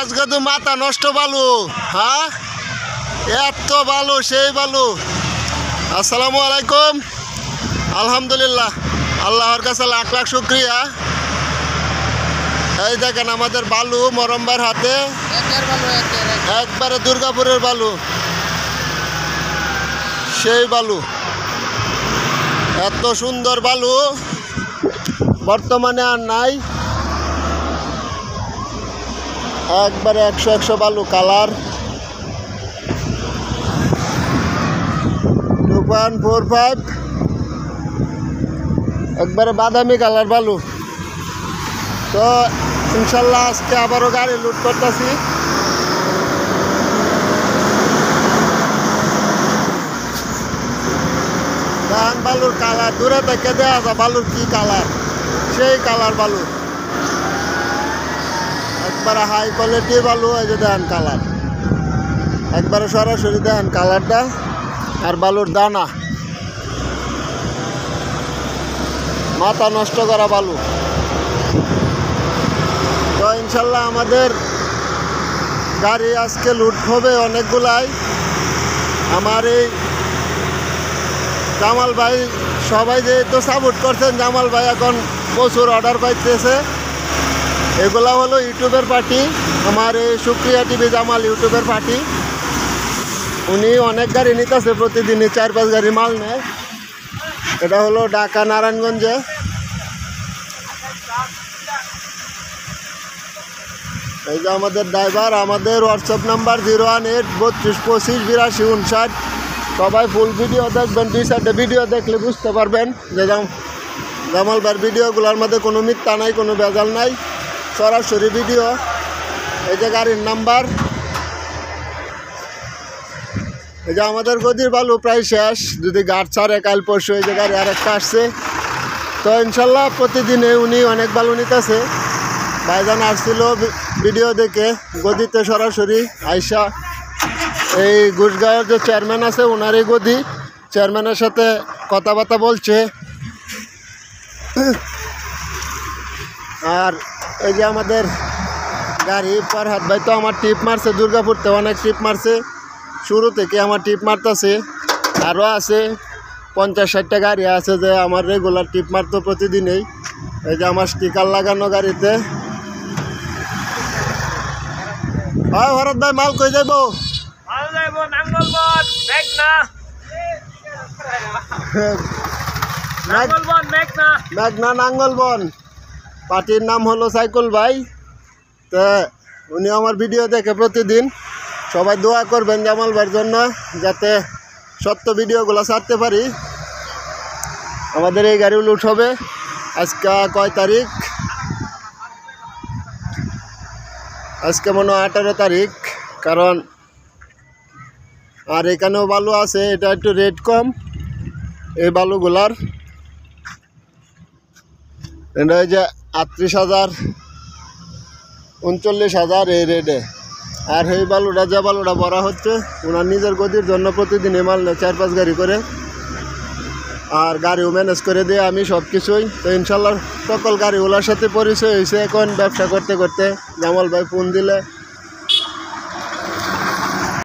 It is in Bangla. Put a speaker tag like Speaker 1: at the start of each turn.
Speaker 1: আজকে তো মাথা নষ্ট বালু, হ্যাঁ এত বালু, সেই বালু। আসসালামু আলাইকুম। আলহামদুলিল্লাহ, আল্লাহর কাছে লাখ লাখ শুক্রিয়া। এই দেখেন আমাদের বালু মরম্বার হাতে, একবারে দুর্গাপুরের বালু, সেই বালু। এত সুন্দর বালু বর্তমানে আর নাই। একবারে 100 বালু কালার 2.45, একবারে বাদামি কালার বালু। তো ইনশাল্লাহ আজকে আবারও গাড়ি লুট করতেছি। ধান বালুর কালার দূরে থেকে দেওয়া যায়, বালুর কি কালার, সেই কালার বালু, একবারে হাই কোয়ালিটি বালু। এই যে দেখেন কালার, একবারে সরাসরি দেখেন কালারটা, আর বালুর দানা, মাথা নষ্ট করা বালু। তো ইনশাল্লাহ আমাদের গাড়ি আজকে লুট হবে অনেকগুলাই। আমার এই জামাল ভাই সবাই যে তো সাপোর্ট করছেন, জামাল ভাই এখন প্রচুর অর্ডার পাইতেছে। এগুলা হলো ইউটিউবের পার্টি, আমার এই সুক্রিয়া টিভি জামাল ইউটিউবের পার্টি। উনি অনেক গাড়ি নিতেছে, প্রতিদিনই 4-5 গাড়ি মাল নেয়। এটা হলো ঢাকা নারায়ণগঞ্জে। এই যে আমাদের ড্রাইভার, আমাদের হোয়াটসঅ্যাপ নাম্বার 01832258259। সবাই ফুল ভিডিও দেখবেন, 2-4টে ভিডিও দেখলে বুঝতে পারবেন যে জামাল ভাইয়ের ভিডিওগুলোর মধ্যে কোনো মিথ্যা নাই, কোনো ভেজাল নাই, সরাসরি ভিডিও। এই যে গাড়ির নাম্বার। এই যে আমাদের গদির বালু প্রায় শেষ, যদি গাড় ছাড়ে কাল পরশু। এই যে গাড়ি আরেকটা আসছে। তো ইনশাল্লাহ প্রতিদিনে উনি অনেক বালু নিতেছে। ভাইজান আসছিল ভিডিও দেখে গদিতে সরাসরি আইসা, এই ঘুষগাঁওয়ের যে চেয়ারম্যান আছে ওনার এই গদি, চেয়ারম্যানের সাথে কথাবার্তা বলছে। আর এই যে আমাদের গাড়ি ফরহাদ ভাই তো আমার টিপ মারছে, দুর্গাপুরতে অনেক টিপ মারছে, শুরু থেকে আমার টিপ মারতেছে। আরও আছে 50-60টা গাড়ি আছে যে আমার রেগুলার টিপ মারতো প্রতিদিনেই। এই যে আমার স্টিকার লাগানো গাড়িতে। হয় ভরত ভাই, মাল কই যাইব? মেঘনা নাঙ্গলবন। পার্টির নাম হলো সাইকুল ভাই। তো উনি আমার ভিডিও দেখে প্রতিদিন। সবাই দোয়া করবেন জামাল ভাইয়ের জন্য, যাতে সত্য ভিডিওগুলো ছাড়তে পারি। আমাদের এই গাড়ি লুট হবে আজকে কয় তারিখ? আজকে মনে হয় 18 তারিখ। কারণ আর এখানেও বালু আছে, এটা একটু রেট কম এই বালুগুলার। এটা এই যে 38,000 39,000 এই রেটে। আর এই বালুটা, যে বালুটা ভরা হচ্ছে ওনার নিজের গদির জন্য, প্রতিদিন মাল নেয় 4-5 গাড়ি করে। আর গাড়িও ম্যানেজ করে দিয়ে আমি সব কিছুই। তো ইনশাল্লাহ সকল গাড়িগুলোর সাথে পরিচয় হয়েছে এখন ব্যবসা করতে করতে। জামাল ভাই ফোন দিলে